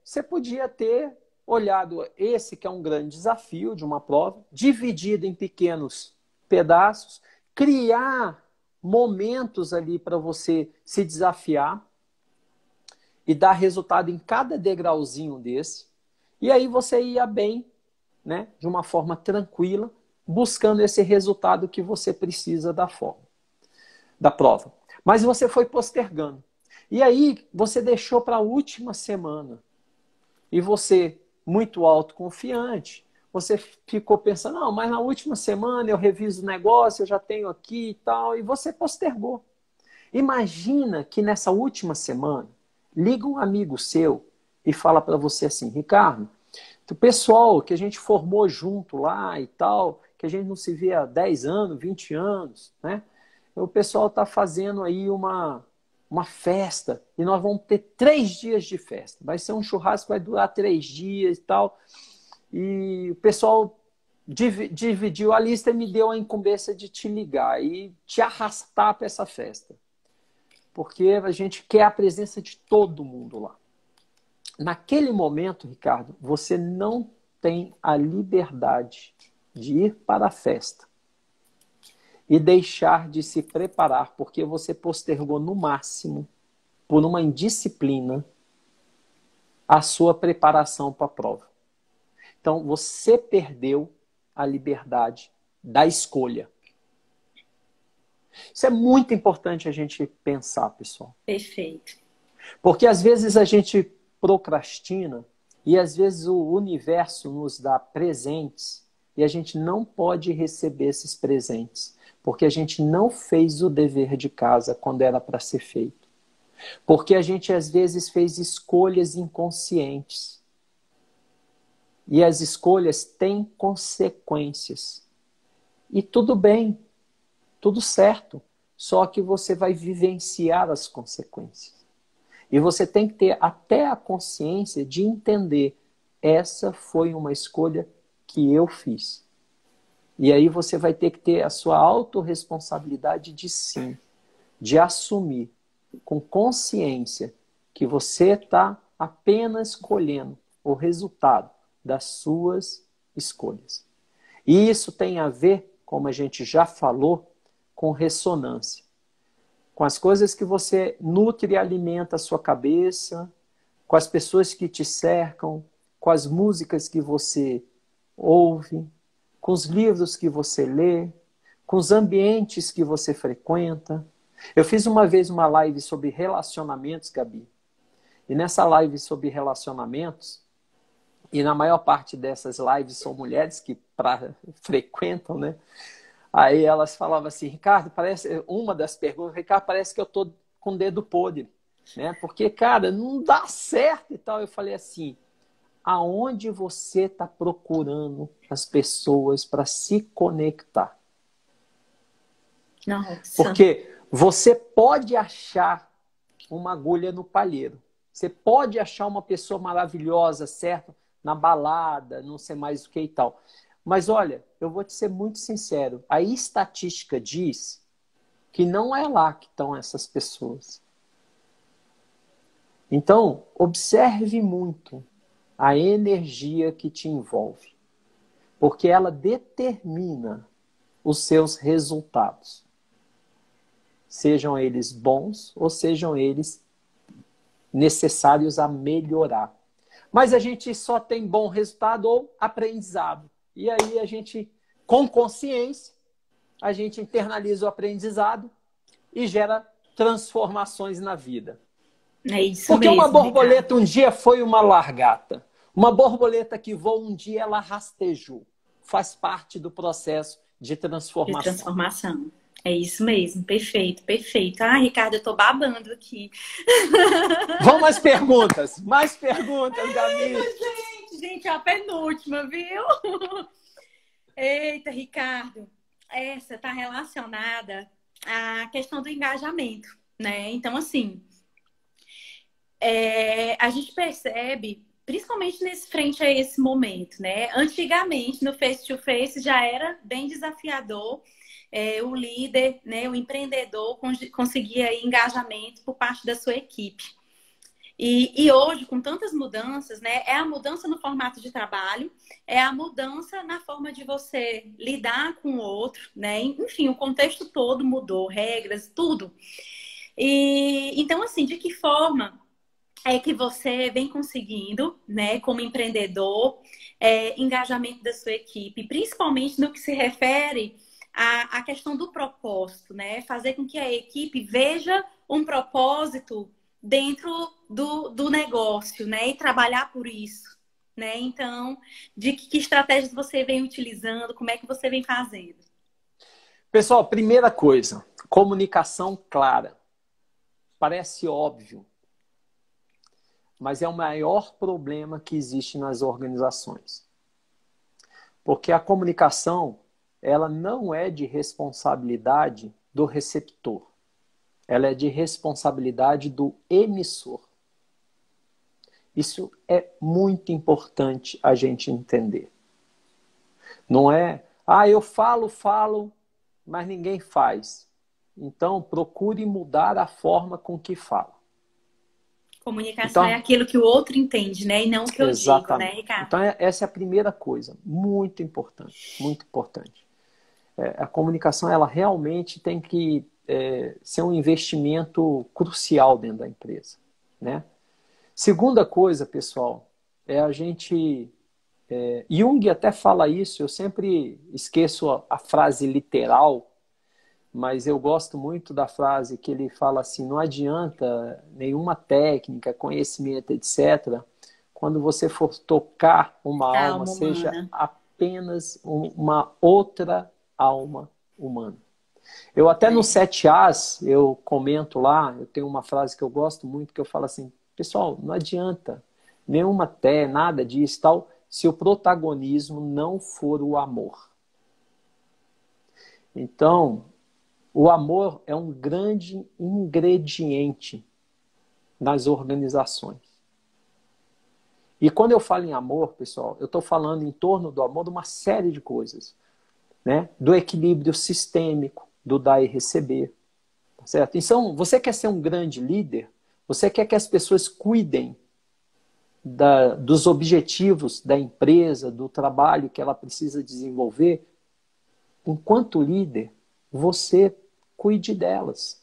Speaker 2: você podia ter olhado esse que é um grande desafio de uma prova, dividido em pequenos pedaços, criar momentos ali para você se desafiar e dar resultado em cada degrauzinho desse. E aí você ia bem, né, de uma forma tranquila, buscando esse resultado que você precisa da prova. Mas você foi postergando. E aí você deixou para a última semana. E você, muito autoconfiante, você ficou pensando, não, mas na última semana eu reviso o negócio, eu já tenho aqui e tal, e você postergou. Imagina que nessa última semana, liga um amigo seu e fala para você assim, Ricardo, o pessoal que a gente formou junto lá e tal, que a gente não se vê há 10 anos, 20 anos, né? O pessoal está fazendo aí uma festa e nós vamos ter 3 dias de festa. Vai ser um churrasco que vai durar 3 dias e tal. E o pessoal dividiu a lista e me deu a incumbência de te ligar e te arrastar para essa festa. Porque a gente quer a presença de todo mundo lá. Naquele momento, Ricardo, você não tem a liberdade de ir para a festa e deixar de se preparar, porque você postergou no máximo, por uma indisciplina, a sua preparação para a prova. Então, você perdeu a liberdade da escolha. Isso é muito importante a gente pensar, pessoal.
Speaker 1: Perfeito.
Speaker 2: Porque às vezes a gente procrastina e às vezes o universo nos dá presentes e a gente não pode receber esses presentes, porque a gente não fez o dever de casa quando era para ser feito. Porque a gente às vezes fez escolhas inconscientes. E as escolhas têm consequências. E tudo bem, tudo certo, só que você vai vivenciar as consequências. E você tem que ter até a consciência de entender, essa foi uma escolha que eu fiz. E aí você vai ter que ter a sua autorresponsabilidade de sim, de assumir com consciência que você está apenas colhendo o resultado das suas escolhas. E isso tem a ver, como a gente já falou, com ressonância. Com as coisas que você nutre e alimenta a sua cabeça, com as pessoas que te cercam, com as músicas que você ouve, com os livros que você lê, com os ambientes que você frequenta. Eu fiz uma vez uma live sobre relacionamentos, Gabi. E nessa live sobre relacionamentos, e na maior parte dessas lives são mulheres que frequentam, né? Aí elas falavam assim, Ricardo, parece, uma das perguntas, Ricardo, parece que eu tô com o dedo podre, né? Porque, cara, não dá certo e tal. Eu falei assim, aonde você está procurando as pessoas para se conectar?
Speaker 1: Nossa.
Speaker 2: Porque você pode achar uma agulha no palheiro. Você pode achar uma pessoa maravilhosa, certo? Na balada, não sei mais o que e tal. Mas olha, eu vou te ser muito sincero. A estatística diz que não é lá que estão essas pessoas. Então, observe muito a energia que te envolve. Porque ela determina os seus resultados. Sejam eles bons ou sejam eles necessários a melhorar. Mas a gente só tem bom resultado ou aprendizado. E aí a gente, com consciência, a gente internaliza o aprendizado e gera transformações na vida.
Speaker 1: É isso
Speaker 2: Porque
Speaker 1: mesmo,
Speaker 2: uma borboleta
Speaker 1: Ricardo.
Speaker 2: um dia foi uma largata. Uma borboleta que voa um dia ela rastejou. Faz parte do processo de
Speaker 1: De
Speaker 2: transformação.
Speaker 1: transformação. É isso mesmo, perfeito, perfeito. Ah, Ricardo, eu tô babando aqui.
Speaker 2: Vamos às perguntas. Mais perguntas, Gabi.
Speaker 1: Gente, é a penúltima, viu? Eita, Ricardo, essa tá relacionada à questão do engajamento, né? Então, assim, a gente percebe, principalmente nesse frente a esse momento, né? Antigamente, no face-to-face, já era bem desafiador. O líder, né, o empreendedor conseguia engajamento por parte da sua equipe. E hoje, com tantas mudanças, né, é a mudança no formato de trabalho, é a mudança na forma de você lidar com o outro, né? Enfim, o contexto todo mudou, regras, tudo. Então, assim, de que forma é que você vem conseguindo, né, como empreendedor, engajamento da sua equipe, principalmente no que se refere à questão do propósito, né? Fazer com que a equipe veja um propósito dentro do negócio, né? E trabalhar por isso, né? Então, de que estratégias você vem utilizando, como é que você vem fazendo?
Speaker 2: Pessoal, primeira coisa, comunicação clara. Parece óbvio, mas é o maior problema que existe nas organizações. Porque a comunicação, ela não é de responsabilidade do receptor. Ela é de responsabilidade do emissor. Isso é muito importante a gente entender. Não é, eu falo, mas ninguém faz. Então, procure mudar a forma com que fala.
Speaker 1: Comunicação é
Speaker 2: Então,
Speaker 1: aquilo que o outro entende, né? E não o que eu digo, né,
Speaker 2: exatamente.
Speaker 1: Ricardo?
Speaker 2: Então, essa é a primeira coisa, muito importante, muito importante. A comunicação, ela realmente tem que ser um investimento crucial dentro da empresa, né? Segunda coisa, pessoal, é a gente... Jung até fala isso, eu sempre esqueço a frase literal, mas eu gosto muito da frase que ele fala assim, não adianta nenhuma técnica, conhecimento, etc., quando você for tocar uma
Speaker 1: A
Speaker 2: alma,
Speaker 1: alma
Speaker 2: seja
Speaker 1: humana.
Speaker 2: apenas uma outra alma humana. Eu até no
Speaker 1: É.
Speaker 2: 7As, eu comento lá, eu tenho uma frase que eu gosto muito, que eu falo assim, pessoal, não adianta nenhuma nada disso, tal, se o protagonismo não for o amor. Então, o amor é um grande ingrediente nas organizações. E quando eu falo em amor, pessoal, eu estou falando em torno do amor de uma série de coisas, né? Do equilíbrio sistêmico, do dar e receber, tá certo? Então, você quer ser um grande líder, você quer que as pessoas cuidem dos objetivos da empresa, do trabalho que ela precisa desenvolver, enquanto líder, você cuide delas,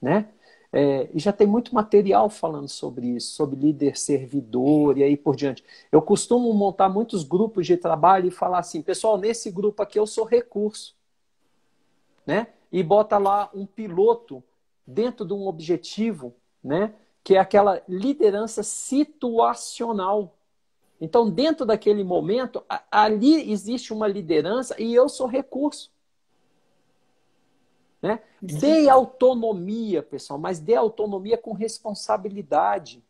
Speaker 2: né? E já tem muito material falando sobre isso, sobre líder servidor e aí por diante. Eu costumo montar muitos grupos de trabalho e falar assim, pessoal, nesse grupo aqui eu sou recurso, né? E bota lá um piloto dentro de um objetivo, né? Que é aquela liderança situacional. Então, dentro daquele momento, ali existe uma liderança e eu sou recurso. Né? Dê autonomia, pessoal, mas dê autonomia com responsabilidade.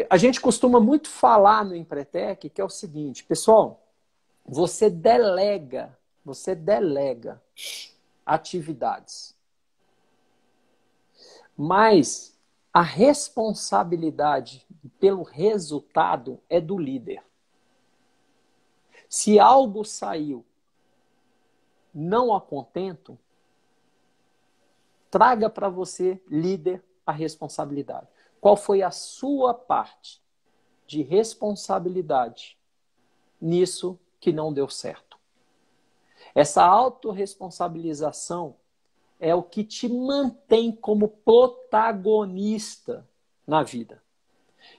Speaker 2: A gente costuma muito falar no Empretec que é o seguinte, pessoal, você delega atividades, mas a responsabilidade pelo resultado é do líder. Se algo saiu não a contento, traga para você, líder, a responsabilidade. Qual foi a sua parte de responsabilidade nisso que não deu certo? Essa autorresponsabilização é o que te mantém como protagonista na vida.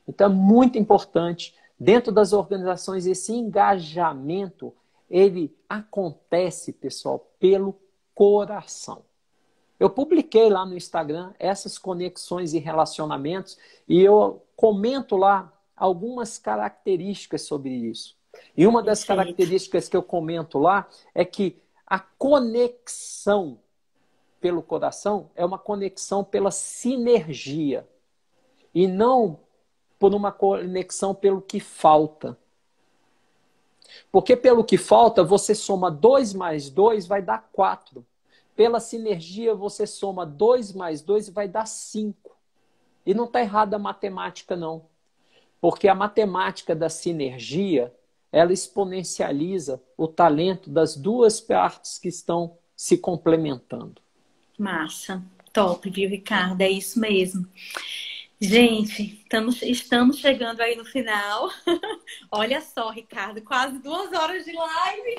Speaker 2: Então é muito importante, dentro das organizações, esse engajamento, ele acontece, pessoal, pelo coração. Eu publiquei lá no Instagram essas conexões e relacionamentos e eu comento lá algumas características sobre isso. E uma das
Speaker 1: Perfeito.
Speaker 2: características que eu comento lá é que a conexão pelo coração é uma conexão pela sinergia e não por uma conexão pelo que falta. Porque pelo que falta, você soma 2 mais 2 vai dar 4. Pela sinergia, você soma 2 mais 2 e vai dar 5. E não está errada a matemática, não. Porque a matemática da sinergia, ela exponencializa o talento das duas partes que estão se complementando.
Speaker 1: Massa. Top, viu, Ricardo? É isso mesmo. Gente, estamos chegando aí no final. Olha só, Ricardo, quase 2 horas de live.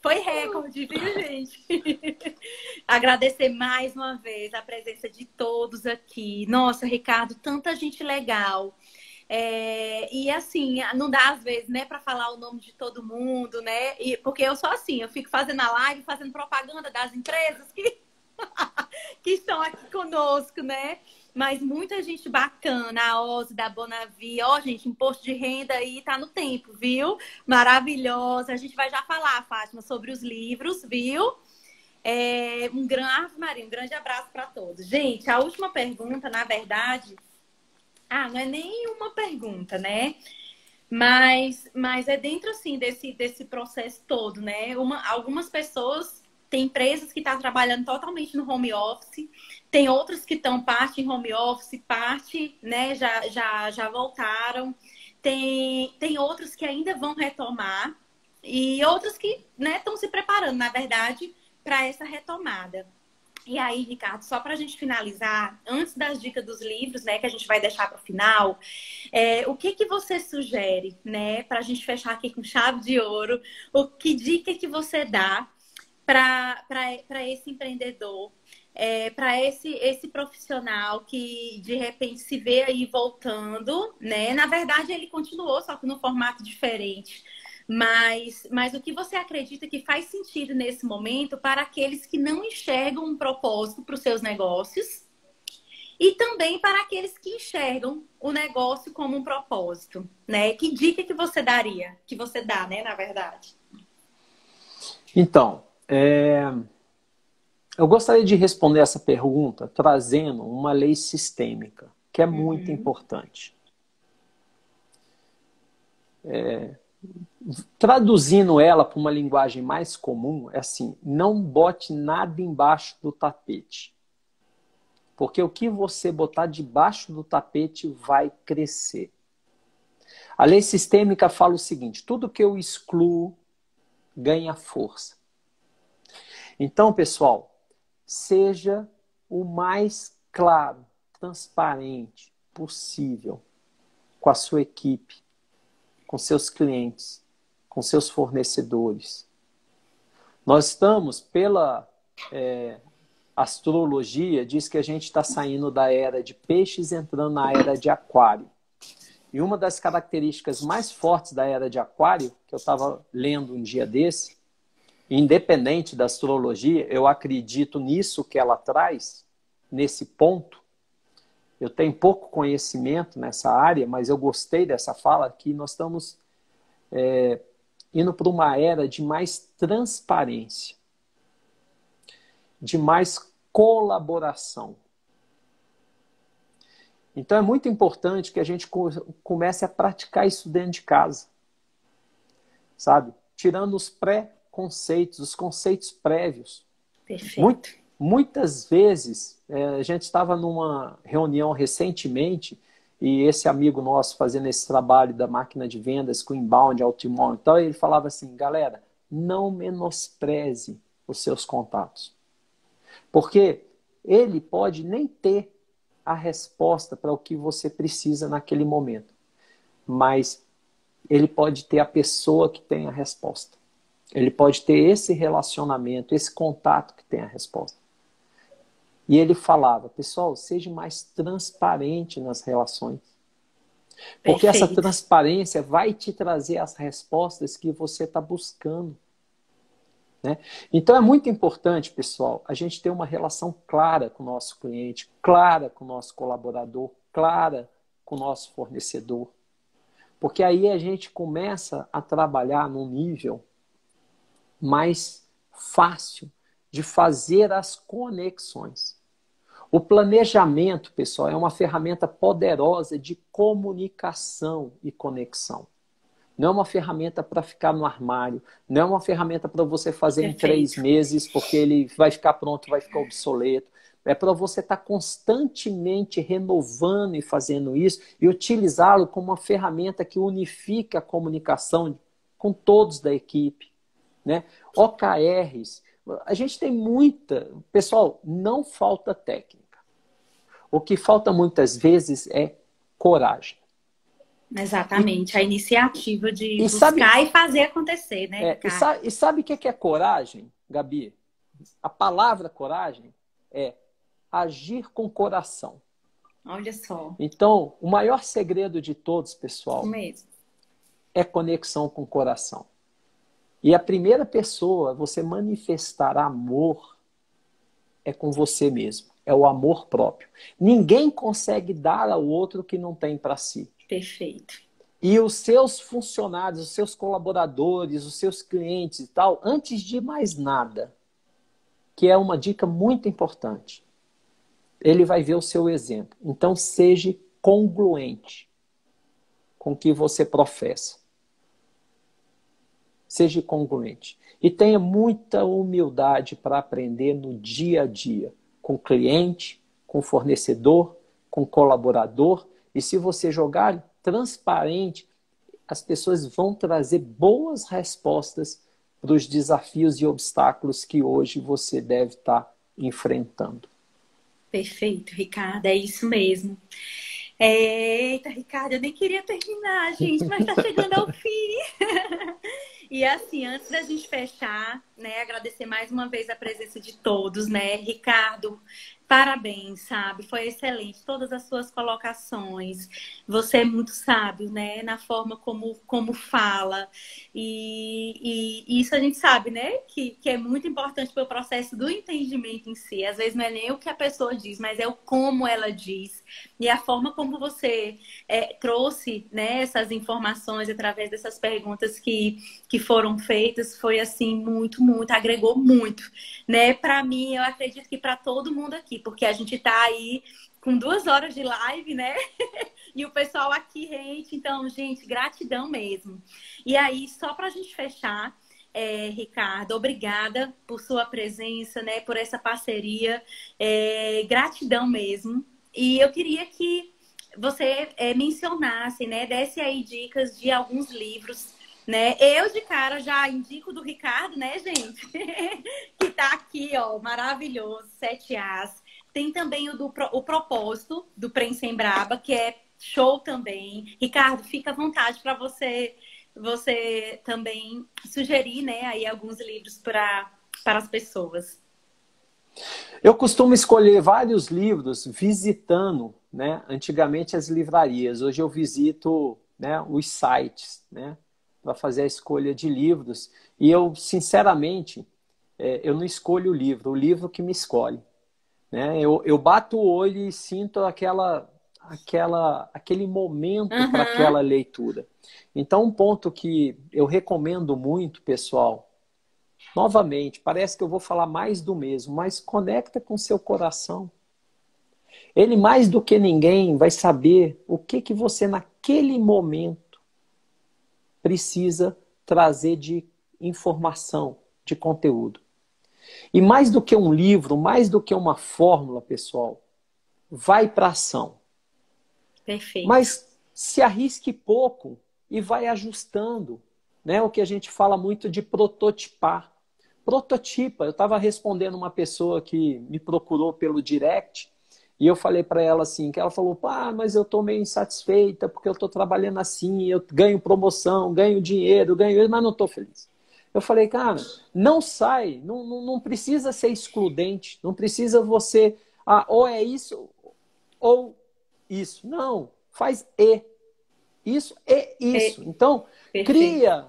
Speaker 1: Foi recorde, viu, gente? Agradecer mais uma vez a presença de todos aqui. Nossa, Ricardo, tanta gente legal. E assim, não dá às vezes, né, para falar o nome de todo mundo, né? Porque eu sou assim, eu fico fazendo a live, fazendo propaganda das empresas que que estão aqui conosco, né? Mas muita gente bacana, a Ozzy da Bonavi. Ó, gente, imposto de renda aí tá no tempo, viu? Maravilhosa. A gente vai já falar, Fátima, sobre os livros, viu? Maria, um grande abraço para todos. Gente, a última pergunta, na verdade, não é nem uma pergunta, né? Mas é dentro, assim, desse processo todo, né? Algumas pessoas, tem empresas que estão trabalhando totalmente no home office, tem outras que estão parte em home office, parte, né, já voltaram. Tem outras que ainda vão retomar e outras que, né, estão se preparando, na verdade, para essa retomada. E aí, Ricardo, só para a gente finalizar, antes das dicas dos livros, né, que a gente vai deixar para o final, o que você sugere, né, para a gente fechar aqui com chave de ouro? Que dica que você dá para esse empreendedor, para esse profissional que de repente se vê aí voltando, né? Na verdade, ele continuou, só que no formato diferente. Mas o que você acredita que faz sentido nesse momento para aqueles que não enxergam um propósito para os seus negócios e também para aqueles que enxergam o negócio como um propósito, né? Que dica que você daria? Que você dá, né, na verdade?
Speaker 2: Então, eu gostaria de responder essa pergunta trazendo uma lei sistêmica, que é muito importante. Traduzindo ela para uma linguagem mais comum, é assim: não bote nada embaixo do tapete. Porque o que você botar debaixo do tapete vai crescer. A lei sistêmica fala o seguinte: tudo que eu excluo ganha força. Então, pessoal, seja o mais claro, transparente possível com a sua equipe, com seus clientes, com seus fornecedores. Nós estamos, pela astrologia, diz que a gente está saindo da era de peixes entrando na era de aquário. E uma das características mais fortes da era de aquário, que eu estava lendo um dia desse, independente da astrologia, eu acredito nisso que ela traz, nesse ponto. Eu tenho pouco conhecimento nessa área, mas eu gostei dessa fala, que nós estamos indo para uma era de mais transparência, de mais colaboração. Então é muito importante que a gente comece a praticar isso dentro de casa, sabe? Tirando os pré-conceitos, os conceitos prévios.
Speaker 1: Perfeito.
Speaker 2: Muitas vezes, a gente estava numa reunião recentemente e esse amigo nosso fazendo esse trabalho da máquina de vendas com inbound, outbound, então ele falava assim: galera, não menospreze os seus contatos. Porque ele pode nem ter a resposta para o que você precisa naquele momento, mas ele pode ter a pessoa que tem a resposta. Ele pode ter esse relacionamento, esse contato que tem a resposta. E ele falava: pessoal, seja mais transparente nas relações. Porque essa transparência vai te trazer as respostas que você está buscando. Né? Então é muito importante, pessoal, a gente ter uma relação clara com o nosso cliente, clara com o nosso colaborador, clara com o nosso fornecedor. Porque aí a gente começa a trabalhar num nível mais fácil de fazer as conexões. O planejamento, pessoal, é uma ferramenta poderosa de comunicação e conexão. Não é uma ferramenta para ficar no armário, não é uma ferramenta para você fazer em 3 meses, porque ele vai ficar pronto, vai ficar obsoleto. É para você estar constantemente renovando e fazendo isso e utilizá-lo como uma ferramenta que unifica a comunicação com todos da equipe. Né? OKRs, a gente tem muita... Pessoal, não falta técnica. O que falta muitas vezes é coragem.
Speaker 1: Exatamente, a iniciativa de buscar e fazer acontecer, né?
Speaker 2: E sabe o que é coragem, Gabi? A palavra coragem é agir com coração.
Speaker 1: Olha só.
Speaker 2: Então, o maior segredo de todos, pessoal,
Speaker 1: mesmo,
Speaker 2: é conexão com o coração. E a primeira pessoa a você manifestar amor é com você mesmo. é o amor próprio. Ninguém consegue dar ao outro o que não tem para si.
Speaker 1: Perfeito.
Speaker 2: E os seus funcionários, os seus colaboradores, os seus clientes e tal, antes de mais nada, que é uma dica muito importante, ele vai ver o seu exemplo. Então, seja congruente com o que você professa. Seja congruente. E tenha muita humildade para aprender no dia a dia, com cliente, com fornecedor, com colaborador. E se você jogar transparente, as pessoas vão trazer boas respostas para os desafios e obstáculos que hoje você deve estar enfrentando.
Speaker 1: Perfeito, Ricardo, é isso mesmo. Eita, Ricardo, eu nem queria terminar, gente, mas tá chegando ao fim. E assim, antes da gente fechar, né, agradecer mais uma vez a presença de todos, né? Ricardo, parabéns, sabe? Foi excelente todas as suas colocações. Você é muito sábio, né? Na forma como fala. E isso a gente sabe, né? Que é muito importante para o processo do entendimento em si. Às vezes não é nem o que a pessoa diz, mas é o como ela diz. E a forma como você trouxe, né, essas informações através dessas perguntas que foram feitas foi assim muito, agregou muito, né? Para mim, eu acredito que para todo mundo aqui, porque a gente tá aí com 2 horas de live, né? E o pessoal aqui rente, então, gente, gratidão mesmo. E aí, só para a gente fechar, Ricardo, obrigada por sua presença, né? Por essa parceria, gratidão mesmo. E eu queria que você mencionasse, né? Desse aí dicas de alguns livros, né? Eu de cara já indico do Ricardo, né, gente? Que tá aqui, ó, maravilhoso, 7 As. Tem também o Propósito, do Prensa em Braba, que é show também. Ricardo, fica à vontade para você também sugerir, né, aí alguns livros para as pessoas.
Speaker 2: Eu costumo escolher vários livros visitando, né, antigamente as livrarias. Hoje eu visito, né, os sites, né, para fazer a escolha de livros. E eu, sinceramente, eu não escolho o livro que me escolhe. Né? Eu bato o olho e sinto aquele momento para aquela leitura. Então, um ponto que eu recomendo muito, pessoal, novamente, parece que eu vou falar mais do mesmo, mas conecta com o seu coração. Ele, mais do que ninguém, vai saber o que você, naquele momento, precisa trazer de informação, de conteúdo. E mais do que um livro, mais do que uma fórmula, pessoal, vai para ação.
Speaker 1: Perfeito.
Speaker 2: Mas se arrisque pouco e vai ajustando, né? O que a gente fala muito de prototipar. Prototipa. Eu estava respondendo uma pessoa que me procurou pelo direct e eu falei para ela assim, que ela falou, mas eu estou meio insatisfeita porque eu estou trabalhando assim, eu ganho promoção, ganho dinheiro, mas não estou feliz. Eu falei, cara, não sai, não precisa ser excludente, não precisa você, ou é isso, ou isso. Não, faz isso e isso. Então, cria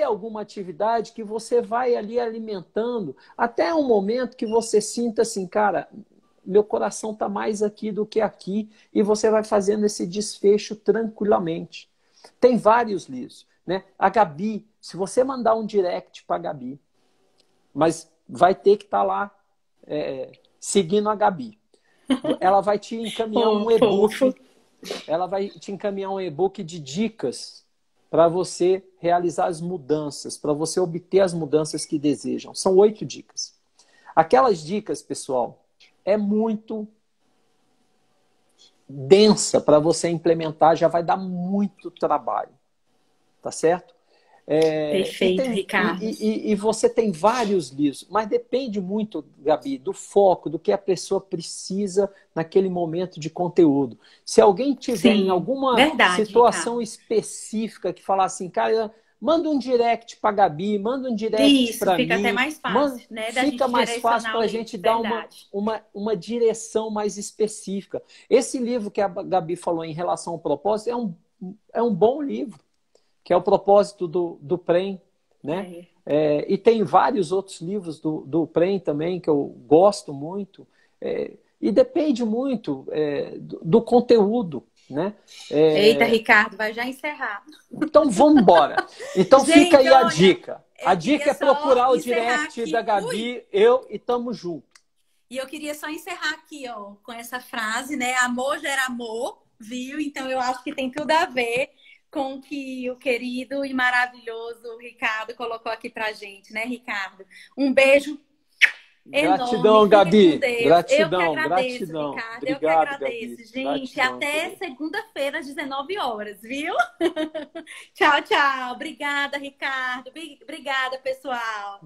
Speaker 2: alguma atividade que você vai ali alimentando, até um momento que você sinta assim, cara, meu coração está mais aqui do que aqui, e você vai fazendo esse desfecho tranquilamente. Tem vários livros. Né? A Gabi, se você mandar um direct para a Gabi, mas vai ter que estar lá seguindo a Gabi. Ela vai te encaminhar um e-book. Ela vai te encaminhar um e-book de dicas para você realizar as mudanças, para você obter as mudanças que desejam. São 8 dicas. Aquelas dicas, pessoal, é muito densa para você implementar, já vai dar muito trabalho. Tá certo?
Speaker 1: Perfeito, Ricardo.
Speaker 2: E você tem vários livros, mas depende muito, Gabi, do foco, do que a pessoa precisa naquele momento de conteúdo. Se alguém tiver em alguma situação específica que falar assim, cara, manda um direct para a Gabi, manda um direct para mim.
Speaker 1: Fica até mais fácil, né?
Speaker 2: Fica mais fácil para a gente dar uma direção mais específica. Esse livro que a Gabi falou em relação ao propósito é um bom livro, que é o propósito do Prem, né? E tem vários outros livros do Prem também, que eu gosto muito. E depende muito do conteúdo, né?
Speaker 1: Eita, Ricardo, vai já encerrar.
Speaker 2: Então, vamos embora. Então,
Speaker 1: Gente,
Speaker 2: fica aí a
Speaker 1: olha,
Speaker 2: dica. A
Speaker 1: eu
Speaker 2: dica é
Speaker 1: queria só
Speaker 2: procurar o
Speaker 1: encerrar
Speaker 2: direct
Speaker 1: aqui.
Speaker 2: da Gabi,
Speaker 1: Ui!
Speaker 2: e tamo junto.
Speaker 1: E eu queria só encerrar aqui, ó, com essa frase, né? Amor gera amor, viu? Então eu acho que tem tudo a ver com o que o querido e maravilhoso Ricardo colocou aqui pra gente, né, Ricardo? Um beijo
Speaker 2: Gratidão,
Speaker 1: enorme, fica com
Speaker 2: Gabi.
Speaker 1: Deus. Eu que
Speaker 2: Gratidão,
Speaker 1: agradeço,
Speaker 2: gratidão.
Speaker 1: Ricardo. Eu que
Speaker 2: Obrigado, Gabi.
Speaker 1: agradeço, gente.
Speaker 2: Gratidão
Speaker 1: Até
Speaker 2: também.
Speaker 1: segunda-feira, às 19 horas, viu? Tchau, tchau. Obrigada, Ricardo. Obrigada, pessoal.